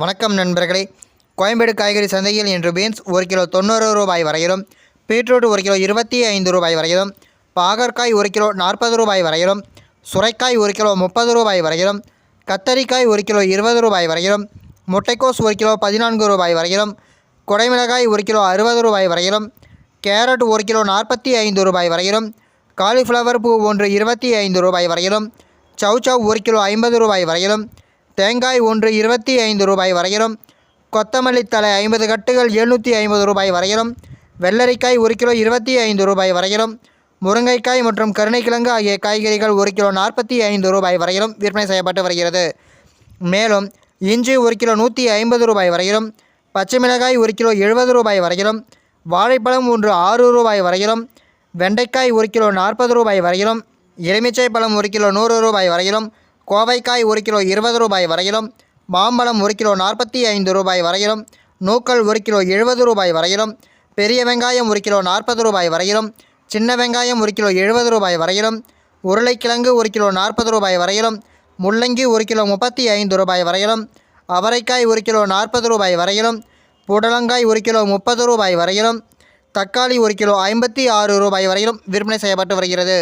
வணக்கம் நண்பர்களே. கோயம்பேடு காய்கறி சந்தையில் இன்று பீன்ஸ் 1 கிலோ 90 ரூபாய் வரையிலும், பீட்ரூட் 1 கிலோ 25 ரூபாய் வரையிலும், பாகற்காய் 1 கிலோ 40 ரூபாய் வரையிலும், சுரைக்காய் 1 கிலோ 30 ரூபாய் வரையிலும், கத்தரிக்காய் 1 கிலோ 20 ரூபாய் வரையிலும், முட்டைக்கோஸ் 1 கிலோ 14 ரூபாய் வரையிலும், குடைமிளகாய் 1 கிலோ 60 ரூபாய் வரையிலும், கேரட் 1 கிலோ 45 ரூபாய் வரையிலும், காலிஃப்ளவர் பூ 1 25 ரூபாய் வரையிலும், சவ் 1 கிலோ 50 ரூபாய் வரையிலும், தேங்காய் 1 25 ரூபாய் வரையிலும், கொத்தமல்லி தழை 50 கட்டுகள் 750 ரூபாய் வரையிலும், வெள்ளரிக்காய் 1 கிலோ 25 ரூபாய் வரையிலும், முருங்கைக்காய் மற்றும் கருணைக்கிழங்கு ஆகிய காய்கறிகள் 1 கிலோ 45 ரூபாய் வரையிலும் விற்பனை செய்யப்பட்டு வருகிறது. மேலும் இஞ்சி 1 கிலோ 150 ரூபாய் வரையிலும், பச்சை மிளகாய் 1 கிலோ 70 ரூபாய் வரையிலும், வாழைப்பழம் 1 6 ரூபாய் வரையிலும், வெண்டைக்காய் 1 கிலோ 40 ரூபாய் வரையிலும், எலுமிச்சை பழம் 1 கிலோ 100 ரூபாய் வரையிலும், கோவைக்காய் 1 கிலோ 20 ரூபாய் வரையிலும், மாம்பழம் 1 கிலோ 45 ரூபாய் வரையிலும், நூக்கல் 1 கிலோ 70 ரூபாய் வரையிலும், பெரிய வெங்காயம் 1 கிலோ 40 ரூபாய் வரையிலும், சின்ன வெங்காயம் 1 கிலோ 70 ரூபாய் வரையிலும், உருளைக்கிழங்கு 1 கிலோ 40 ரூபாய் வரையிலும், முள்ளங்கி 1 கிலோ 35 ரூபாய் வரையிலும், அவரைக்காய் 1 கிலோ 40 ரூபாய் வரையிலும், புடலங்காய் 1 கிலோ 30 ரூபாய் வரையிலும், தக்காளி 1 கிலோ 56 ரூபாய் வரையிலும் விற்பனை செய்யப்பட்டு வருகிறது.